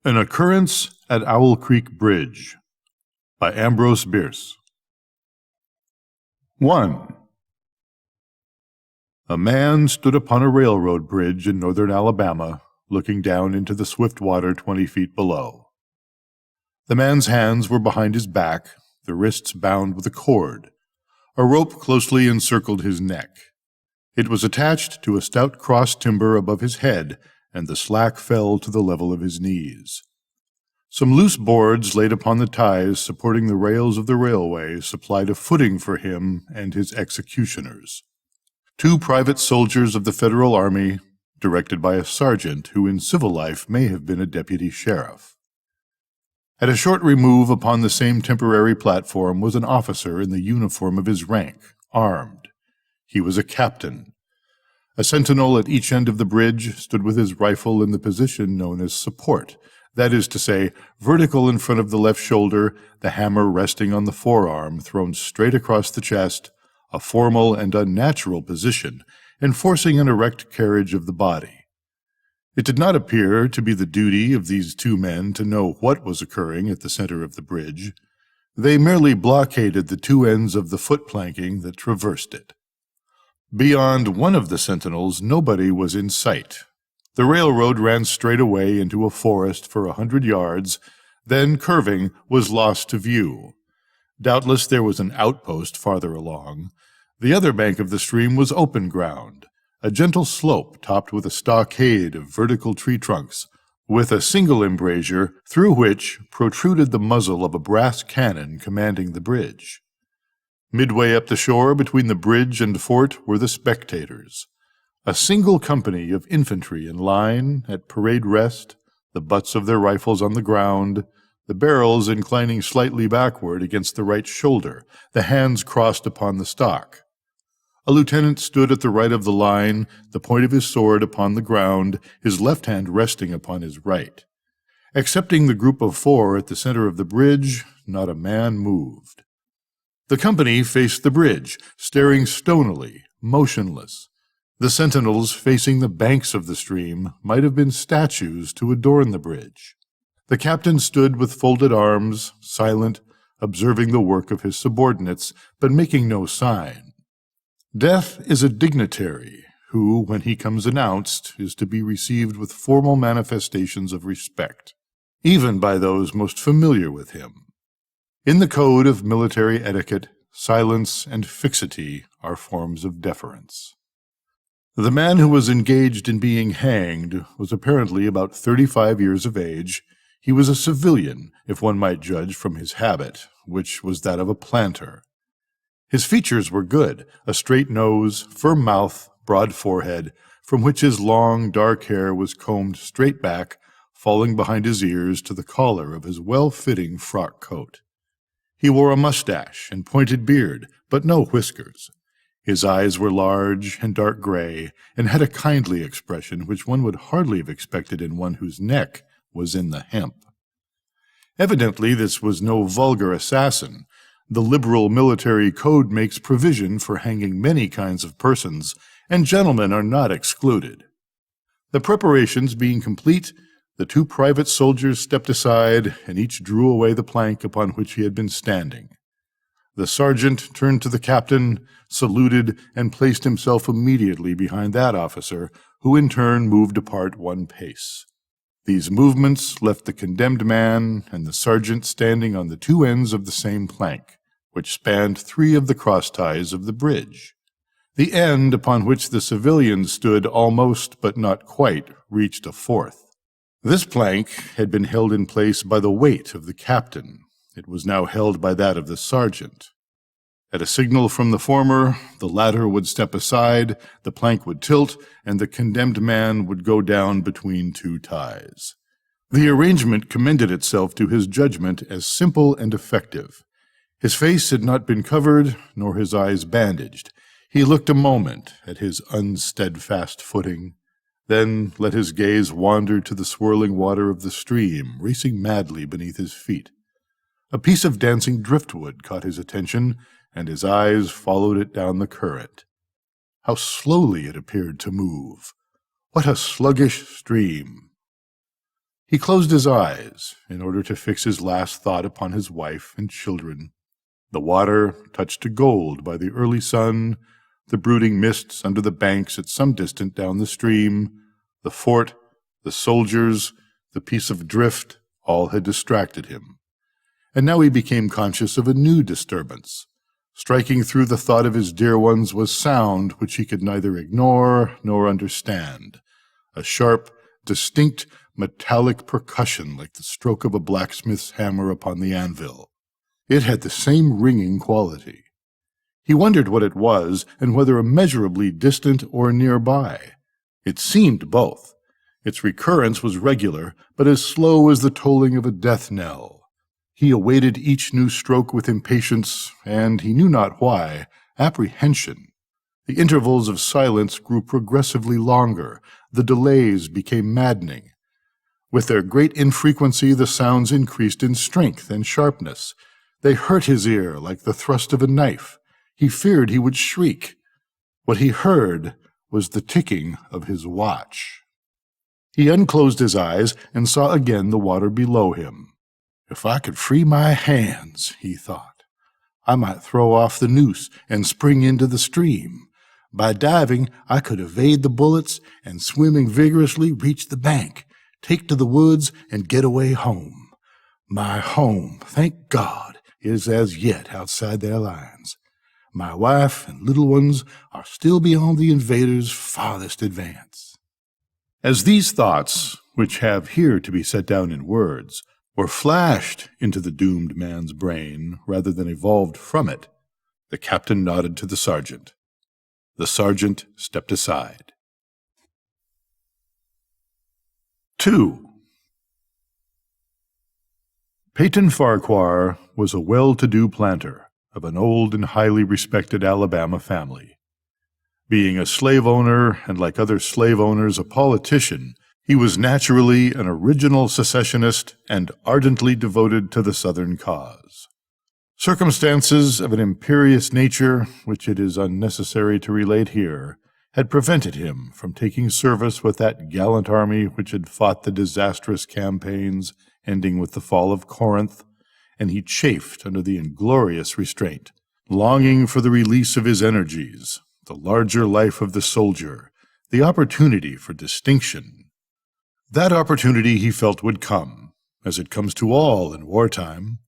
An Occurrence at Owl Creek Bridge by Ambrose Bierce. 1. A man stood upon a railroad bridge in northern Alabama, looking down into the swift water 20 feet below. The man's hands were behind his back, the wrists bound with a cord. A rope closely encircled his neck. It was attached to a stout cross timber above his head, and the slack fell to the level of his knees. Some loose boards laid upon the ties supporting the rails of the railway supplied a footing for him and his executioners. 2 private soldiers of the Federal Army, directed by a sergeant who in civil life may have been a deputy sheriff. At a short remove upon the same temporary platform was an officer in the uniform of his rank, armed. He was a captain. A sentinel at each end of the bridge stood with his rifle in the position known as support, that is to say, vertical in front of the left shoulder, the hammer resting on the forearm thrown straight across the chest, a formal and unnatural position, enforcing an erect carriage of the body. It did not appear to be the duty of these 2 men to know what was occurring at the center of the bridge. They merely blockaded the 2 ends of the foot planking that traversed it. Beyond one of the sentinels, nobody was in sight. The railroad ran straight away into a forest for 100 yards, then, curving, was lost to view. Doubtless there was an outpost farther along. The other bank of the stream was open ground, a gentle slope topped with a stockade of vertical tree trunks, with a single embrasure through which protruded the muzzle of a brass cannon commanding the bridge. Midway up the shore between the bridge and fort were the spectators. A single company of infantry in line, at parade rest, the butts of their rifles on the ground, the barrels inclining slightly backward against the right shoulder, the hands crossed upon the stock. A lieutenant stood at the right of the line, the point of his sword upon the ground, his left hand resting upon his right. Excepting the group of 4 at the center of the bridge, not a man moved. The company faced the bridge, staring stonily, motionless. The sentinels facing the banks of the stream might have been statues to adorn the bridge. The captain stood with folded arms, silent, observing the work of his subordinates, but making no sign. Death is a dignitary who, when he comes announced, is to be received with formal manifestations of respect, even by those most familiar with him. In the code of military etiquette, silence and fixity are forms of deference. The man who was engaged in being hanged was apparently about 35 years of age. He was a civilian, if one might judge from his habit, which was that of a planter. His features were good, a straight nose, firm mouth, broad forehead, from which his long, dark hair was combed straight back, falling behind his ears to the collar of his well-fitting frock coat. He wore a mustache and pointed beard, but no whiskers. His eyes were large and dark gray, and had a kindly expression which one would hardly have expected in one whose neck was in the hemp. Evidently this was no vulgar assassin. The liberal military code makes provision for hanging many kinds of persons, and gentlemen are not excluded. The preparations being complete, the 2 private soldiers stepped aside, and each drew away the plank upon which he had been standing. The sergeant turned to the captain, saluted, and placed himself immediately behind that officer, who in turn moved apart 1 pace. These movements left the condemned man and the sergeant standing on the 2 ends of the same plank, which spanned 3 of the cross ties of the bridge. The end upon which the civilians stood almost but not quite reached a 4th. This plank had been held in place by the weight of the captain. It was now held by that of the sergeant. At a signal from the former, the latter would step aside, the plank would tilt, and the condemned man would go down between 2 ties. The arrangement commended itself to his judgment as simple and effective. His face had not been covered, nor his eyes bandaged. He looked a moment at his unsteadfast footing, then let his gaze wander to the swirling water of the stream, racing madly beneath his feet. A piece of dancing driftwood caught his attention, and his eyes followed it down the current. How slowly it appeared to move! What a sluggish stream! He closed his eyes in order to fix his last thought upon his wife and children. The water, touched to gold by the early sun, the brooding mists under the banks at some distance down the stream, the fort, the soldiers, the piece of drift, all had distracted him. And now he became conscious of a new disturbance. Striking through the thought of his dear ones was sound which he could neither ignore nor understand. A sharp, distinct, metallic percussion like the stroke of a blacksmith's hammer upon the anvil. It had the same ringing quality. He wondered what it was and whether immeasurably distant or nearby. It seemed both. Its recurrence was regular, but as slow as the tolling of a death knell. He awaited each new stroke with impatience, and he knew not why, apprehension. The intervals of silence grew progressively longer. The delays became maddening. With their great infrequency, the sounds increased in strength and sharpness. They hurt his ear like the thrust of a knife. He feared he would shriek. What he heard was the ticking of his watch. He unclosed his eyes and saw again the water below him. If I could free my hands, he thought, I might throw off the noose and spring into the stream. By diving, I could evade the bullets and, swimming vigorously, reach the bank, take to the woods, and get away home. My home, thank God, is as yet outside their lines. My wife and little ones are still beyond the invaders' farthest advance. As these thoughts, which have here to be set down in words, were flashed into the doomed man's brain rather than evolved from it, the captain nodded to the sergeant. The sergeant stepped aside. 2. Peyton Farquhar was a well-to-do planter of an old and highly respected Alabama family. Being a slave owner and, like other slave owners, a politician, he was naturally an original secessionist and ardently devoted to the Southern cause. Circumstances of an imperious nature, which it is unnecessary to relate here, had prevented him from taking service with that gallant army which had fought the disastrous campaigns ending with the fall of Corinth, and he chafed under the inglorious restraint, longing for the release of his energies, the larger life of the soldier, the opportunity for distinction. That opportunity he felt would come, as it comes to all in wartime.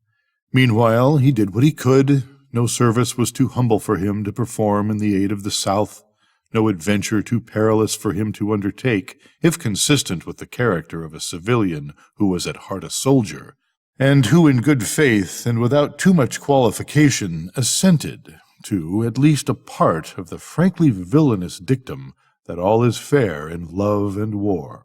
Meanwhile, he did what he could. No service was too humble for him to perform in the aid of the South, no adventure too perilous for him to undertake, if consistent with the character of a civilian who was at heart a soldier, and who in good faith and without too much qualification assented to at least a part of the frankly villainous dictum that all is fair in love and war.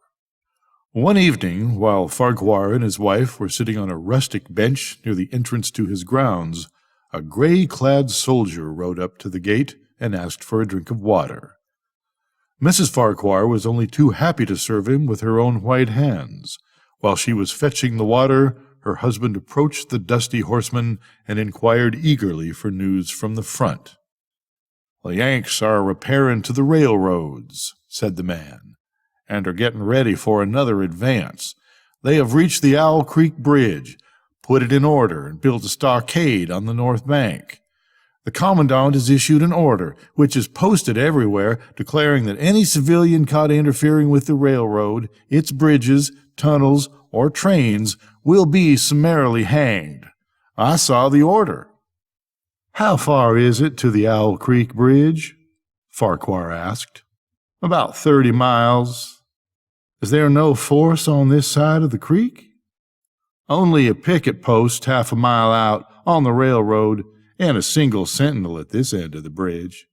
One evening, while Farquhar and his wife were sitting on a rustic bench near the entrance to his grounds, a gray-clad soldier rode up to the gate and asked for a drink of water. Mrs. Farquhar was only too happy to serve him with her own white hands. While she was fetching the water, her husband approached the dusty horseman and inquired eagerly for news from the front. "The Yanks are repairing to the railroads," said the man, "and are getting ready for another advance. They have reached the Owl Creek Bridge, put it in order, and built a stockade on the north bank. The commandant has issued an order, which is posted everywhere, declaring that any civilian caught interfering with the railroad, its bridges, tunnels, or trains will be summarily hanged. I saw the order." "How far is it to the Owl Creek Bridge?" Farquhar asked. "About 30 miles. Is there no force on this side of the creek?" "Only a picket post half a mile out on the railroad and a single sentinel at this end of the bridge."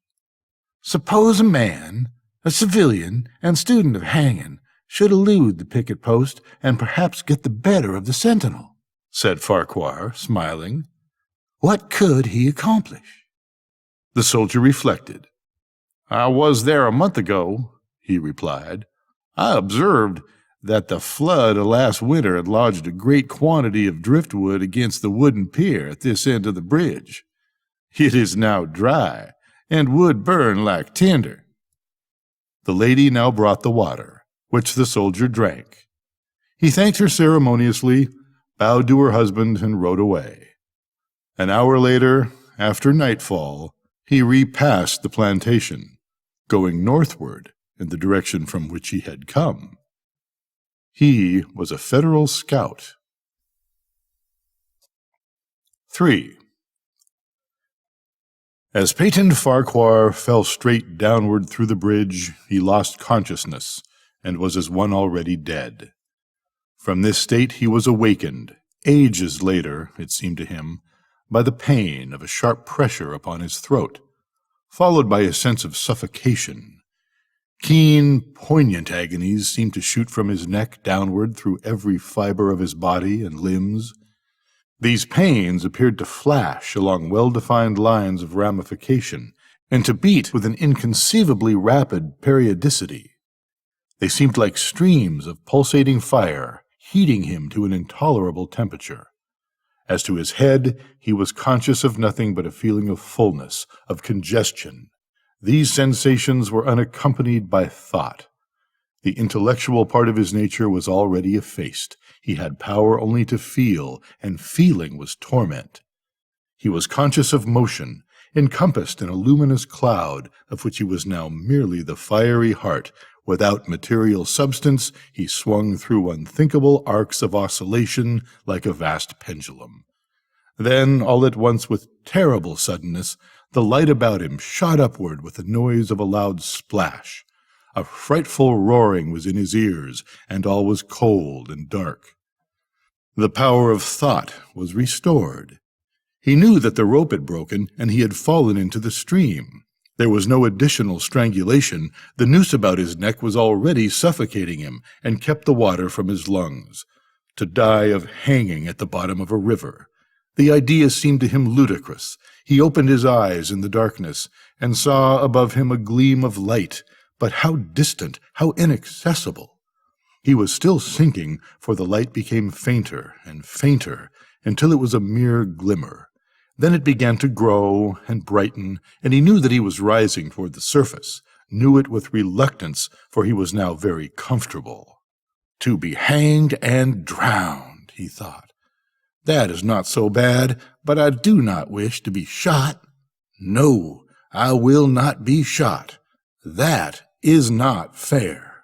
"Suppose a man, a civilian and student of hanging, should elude the picket post and perhaps get the better of the sentinel," said Farquhar, smiling. "What could he accomplish?" The soldier reflected. "I was there a month ago," he replied. "I observed that the flood of last winter had lodged a great quantity of driftwood against the wooden pier at this end of the bridge. It is now dry, and would burn like tinder." The lady now brought the water, which the soldier drank. He thanked her ceremoniously, bowed to her husband, and rode away. An hour later, after nightfall, he repassed the plantation, going northward in the direction from which he had come. He was a Federal scout. 3. As Peyton Farquhar fell straight downward through the bridge, he lost consciousness and was as one already dead. From this state he was awakened, ages later, it seemed to him, by the pain of a sharp pressure upon his throat, followed by a sense of suffocation. Keen, poignant agonies seemed to shoot from his neck downward through every fiber of his body and limbs. These pains appeared to flash along well-defined lines of ramification and to beat with an inconceivably rapid periodicity. They seemed like streams of pulsating fire, heating him to an intolerable temperature. As to his head, he was conscious of nothing but a feeling of fullness, of congestion. These sensations were unaccompanied by thought. The intellectual part of his nature was already effaced. He had power only to feel, and feeling was torment. He was conscious of motion, encompassed in a luminous cloud, of which he was now merely the fiery heart. Without material substance, he swung through unthinkable arcs of oscillation like a vast pendulum. Then, all at once, with terrible suddenness, the light about him shot upward with the noise of a loud splash. A frightful roaring was in his ears, and all was cold and dark. The power of thought was restored. He knew that the rope had broken, and he had fallen into the stream. There was no additional strangulation. The noose about his neck was already suffocating him, and kept the water from his lungs. To die of hanging at the bottom of a river. The idea seemed to him ludicrous. He opened his eyes in the darkness, and saw above him a gleam of light, but how distant, how inaccessible! He was still sinking, for the light became fainter and fainter, until it was a mere glimmer. Then it began to grow and brighten, and he knew that he was rising toward the surface, knew it with reluctance, for he was now very comfortable. To be hanged and drowned, he thought. That is not so bad, but I do not wish to be shot. No, I will not be shot. That is not fair.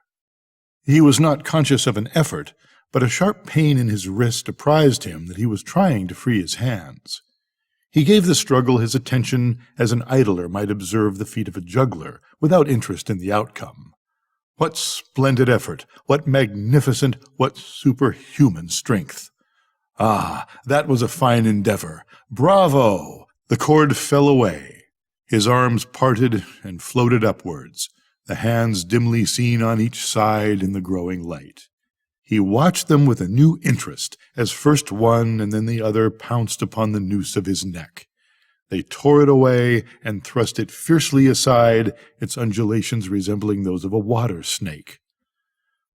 He was not conscious of an effort, but a sharp pain in his wrist apprised him that he was trying to free his hands. He gave the struggle his attention as an idler might observe the feat of a juggler, without interest in the outcome. What splendid effort, what magnificent, what superhuman strength! Ah, that was a fine endeavor. Bravo! The cord fell away. His arms parted and floated upwards, the hands dimly seen on each side in the growing light. He watched them with a new interest, as first one and then the other pounced upon the noose of his neck. They tore it away and thrust it fiercely aside, its undulations resembling those of a water snake.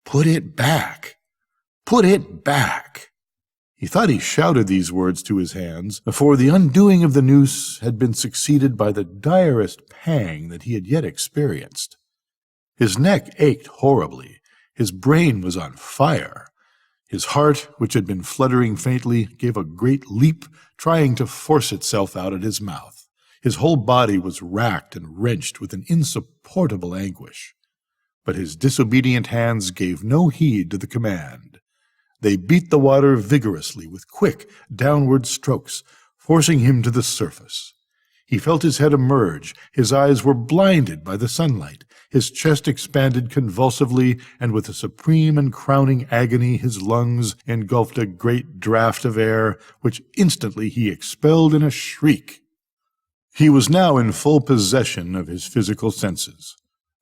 "Put it back! Put it back!" He thought he shouted these words to his hands, for the undoing of the noose had been succeeded by the direst pang that he had yet experienced. His neck ached horribly. His brain was on fire. His heart, which had been fluttering faintly, gave a great leap, trying to force itself out at his mouth. His whole body was racked and wrenched with an insupportable anguish. But his disobedient hands gave no heed to the command. They beat the water vigorously with quick, downward strokes, forcing him to the surface. He felt his head emerge. His eyes were blinded by the sunlight. His chest expanded convulsively, and with a supreme and crowning agony his lungs engulfed a great draught of air, which instantly he expelled in a shriek. He was now in full possession of his physical senses.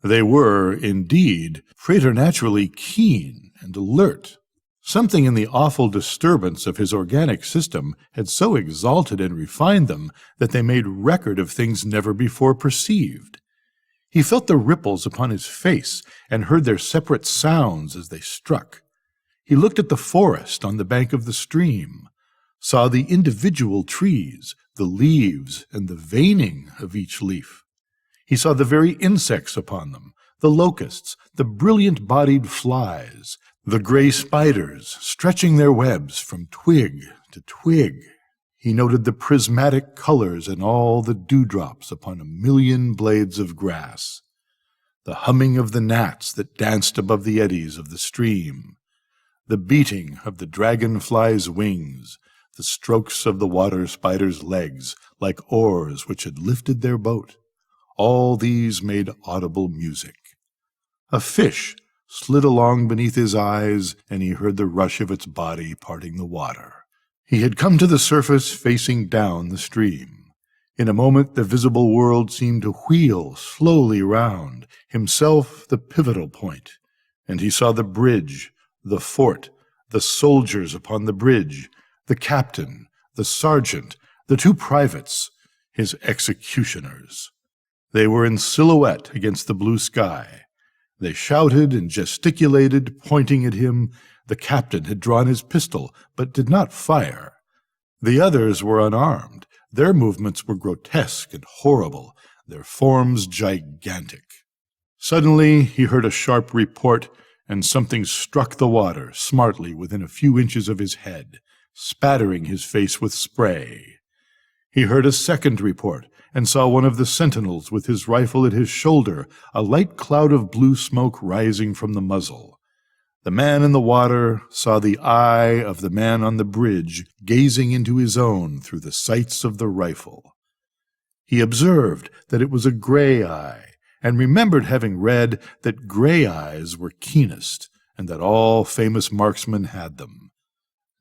They were, indeed, preternaturally keen and alert. Something in the awful disturbance of his organic system had so exalted and refined them that they made record of things never before perceived. He felt the ripples upon his face and heard their separate sounds as they struck. He looked at the forest on the bank of the stream, saw the individual trees, the leaves, and the veining of each leaf. He saw the very insects upon them, the locusts, the brilliant-bodied flies, The gray spiders stretching their webs from twig to twig. He noted the prismatic colors and all the dewdrops upon a million blades of grass, the humming of the gnats that danced above the eddies of the stream, the beating of the dragonfly's wings, the strokes of the water spider's legs like oars which had lifted their boat. All these made audible music. A fish slid along beneath his eyes, and he heard the rush of its body parting the water. He had come to the surface facing down the stream. In a moment the visible world seemed to wheel slowly round, himself the pivotal point, and he saw the bridge, the fort, the soldiers upon the bridge, the captain, the sergeant, the two privates, his executioners. They were in silhouette against the blue sky. They shouted and gesticulated, pointing at him. The captain had drawn his pistol, but did not fire. The others were unarmed. Their movements were grotesque and horrible, their forms gigantic. Suddenly he heard a sharp report, and something struck the water smartly within a few inches of his head, spattering his face with spray. He heard a second report, and saw one of the sentinels with his rifle at his shoulder, a light cloud of blue smoke rising from the muzzle. The man in the water saw the eye of the man on the bridge gazing into his own through the sights of the rifle. He observed that it was a gray eye, and remembered having read that gray eyes were keenest, and that all famous marksmen had them.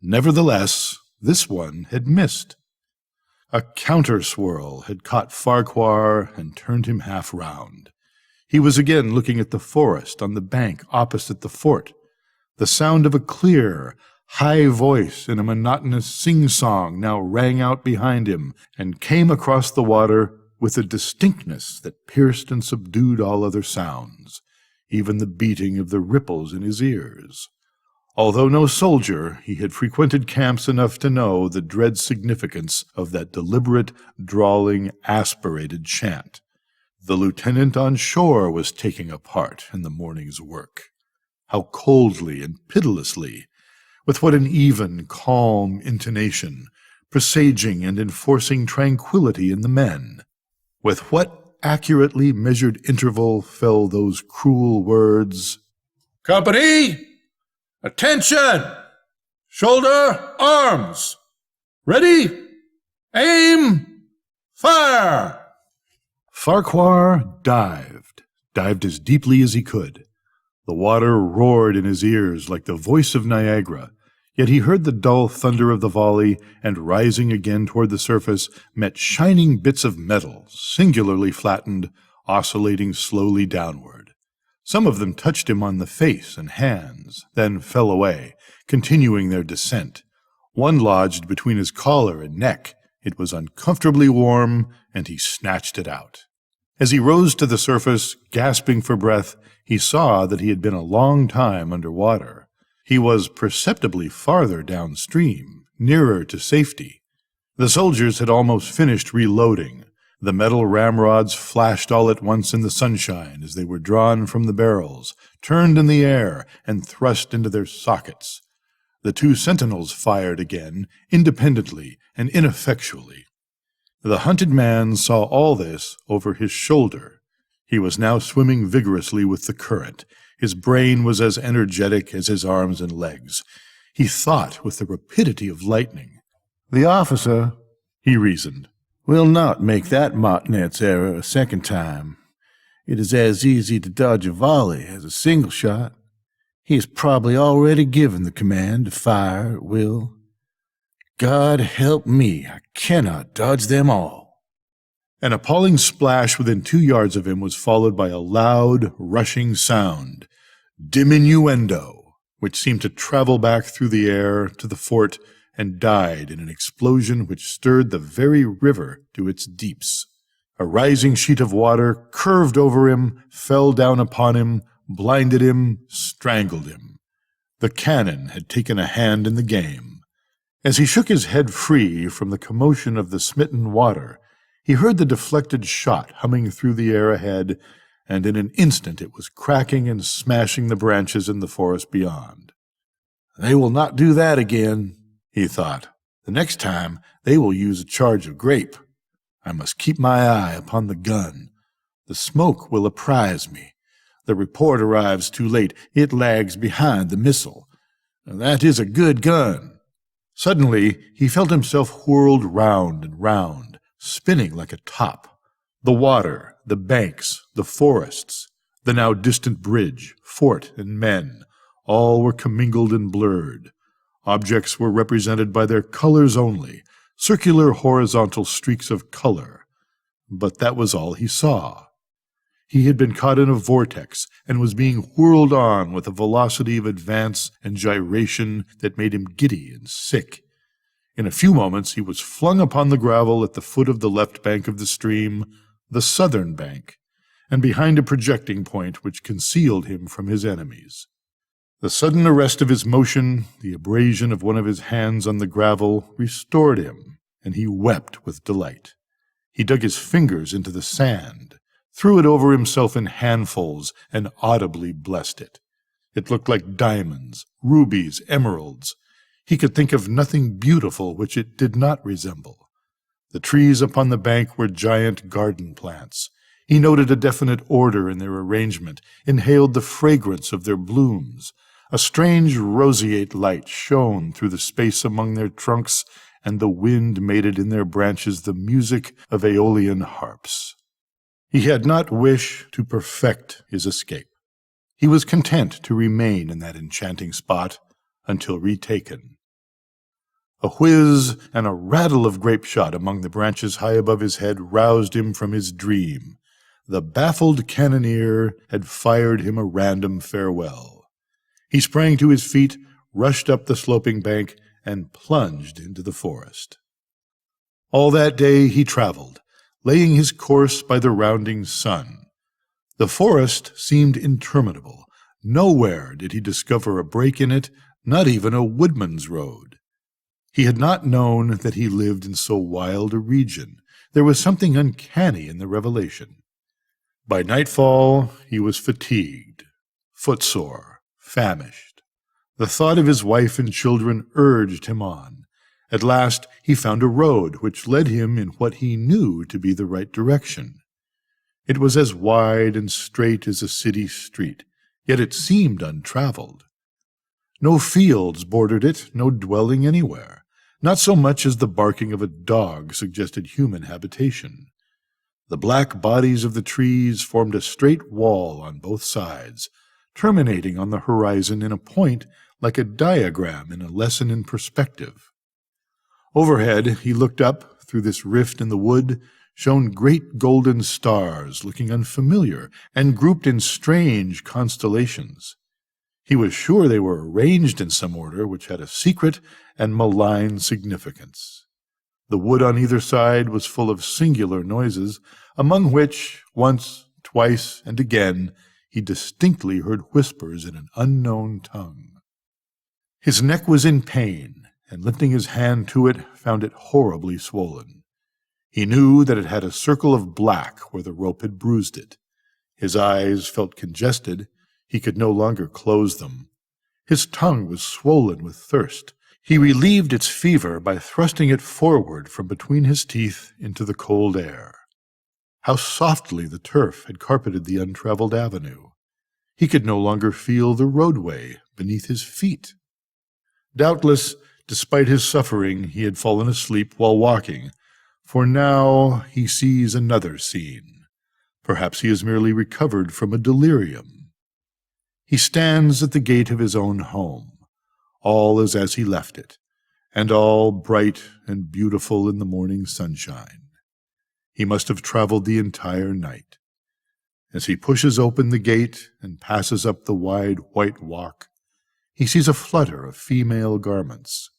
Nevertheless, this one had missed. A counter-swirl had caught Farquhar and turned him half round. He was again looking at the forest on the bank opposite the fort. The sound of a clear, high voice in a monotonous sing-song now rang out behind him and came across the water with a distinctness that pierced and subdued all other sounds, even the beating of the ripples in his ears. Although no soldier, he had frequented camps enough to know the dread significance of that deliberate, drawling, aspirated chant. The lieutenant on shore was taking a part in the morning's work. How coldly and pitilessly, with what an even, calm intonation, presaging and enforcing tranquility in the men. With what accurately measured interval fell those cruel words, "Company! Attention! Shoulder arms! Ready! Aim! Fire!" Farquhar dived as deeply as he could. The water roared in his ears like the voice of Niagara, yet he heard the dull thunder of the volley, and rising again toward the surface, met shining bits of metal, singularly flattened, oscillating slowly downward. Some of them touched him on the face and hands, then fell away, continuing their descent. One lodged between his collar and neck. It was uncomfortably warm, and he snatched it out. As he rose to the surface, gasping for breath, he saw that he had been a long time under water. He was perceptibly farther downstream, nearer to safety. The soldiers had almost finished reloading. The metal ramrods flashed all at once in the sunshine as they were drawn from the barrels, turned in the air, and thrust into their sockets. The two sentinels fired again, independently and ineffectually. The hunted man saw all this over his shoulder. He was now swimming vigorously with the current. His brain was as energetic as his arms and legs. He thought with the rapidity of lightning. "The officer," he reasoned, "will not make that martinet's error a second time. It is as easy to dodge a volley as a single shot. He has probably already given the command to fire at will. God help me, I cannot dodge them all." An appalling splash within 2 yards of him was followed by a loud, rushing sound, diminuendo, which seemed to travel back through the air to the fort and died in an explosion which stirred the very river to its deeps. A rising sheet of water curved over him, fell down upon him, blinded him, strangled him. The cannon had taken a hand in the game. As he shook his head free from the commotion of the smitten water, he heard the deflected shot humming through the air ahead, and in an instant it was cracking and smashing the branches in the forest beyond. They will not do that again, he thought. The next time they will use a charge of grape. I must keep my eye upon the gun. The smoke will apprise me. The report arrives too late. It lags behind the missile. That is a good gun. Suddenly, he felt himself whirled round and round, spinning like a top. The water, the banks, the forests, the now distant bridge, fort, and men, all were commingled and blurred. Objects were represented by their colors only, circular horizontal streaks of color. But that was all he saw. He had been caught in a vortex and was being whirled on with a velocity of advance and gyration that made him giddy and sick. In a few moments he was flung upon the gravel at the foot of the left bank of the stream, the southern bank, and behind a projecting point which concealed him from his enemies. The sudden arrest of his motion, the abrasion of one of his hands on the gravel, restored him, and he wept with delight. He dug his fingers into the sand, threw it over himself in handfuls, and audibly blessed it. It looked like diamonds, rubies, emeralds. He could think of nothing beautiful which it did not resemble. The trees upon the bank were giant garden plants. He noted a definite order in their arrangement, inhaled the fragrance of their blooms. A strange roseate light shone through the space among their trunks, and the wind made it in their branches the music of aeolian harps. He had not wished to perfect his escape. He was content to remain in that enchanting spot until retaken. A whiz and a rattle of grape shot among the branches high above his head roused him from his dream. The baffled cannoneer had fired him a random farewell. He sprang to his feet, rushed up the sloping bank, and plunged into the forest. All that day he traveled, laying his course by the rounding sun. The forest seemed interminable. Nowhere did he discover a break in it, not even a woodman's road. He had not known that he lived in so wild a region. There was something uncanny in the revelation. By nightfall he was fatigued, footsore, famished. The thought of his wife and children urged him on. At last he found a road which led him in what he knew to be the right direction. It was as wide and straight as a city street, yet it seemed untraveled. No fields bordered it, no dwelling anywhere. Not so much as the barking of a dog suggested human habitation. The black bodies of the trees formed a straight wall on both sides, terminating on the horizon in a point like a diagram in a lesson in perspective. Overhead, he looked up through this rift in the wood, shone great golden stars looking unfamiliar and grouped in strange constellations. He was sure they were arranged in some order which had a secret and malign significance. The wood on either side was full of singular noises, among which, once, twice, and again, he distinctly heard whispers in an unknown tongue. His neck was in pain, and lifting his hand to it, found it horribly swollen. He knew that it had a circle of black where the rope had bruised it. His eyes felt congested. He could no longer close them. His tongue was swollen with thirst. He relieved its fever by thrusting it forward from between his teeth into the cold air. How softly the turf had carpeted the untraveled avenue. He could no longer feel the roadway beneath his feet. Doubtless, despite his suffering, he had fallen asleep while walking, for now he sees another scene. Perhaps he has merely recovered from a delirium. He stands at the gate of his own home. All is as he left it, and all bright and beautiful in the morning sunshine. He must have traveled the entire night. As he pushes open the gate and passes up the wide white walk, he sees a flutter of female garments.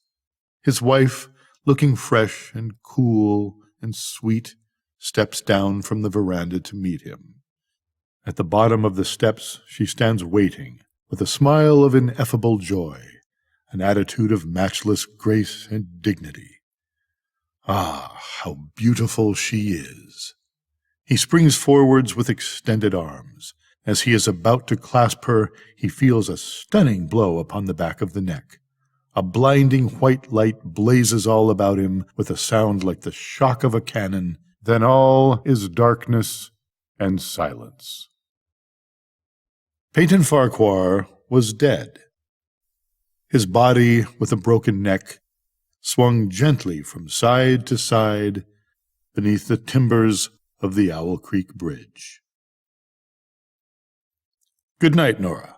His wife, looking fresh and cool and sweet, steps down from the veranda to meet him. At the bottom of the steps she stands waiting, with a smile of ineffable joy, an attitude of matchless grace and dignity. Ah, how beautiful she is! He springs forwards with extended arms. As he is about to clasp her, he feels a stunning blow upon the back of the neck. A blinding white light blazes all about him with a sound like the shock of a cannon. Then all is darkness and silence. Peyton Farquhar was dead. His body, with a broken neck, swung gently from side to side beneath the timbers of the Owl Creek Bridge. Good night, Nora.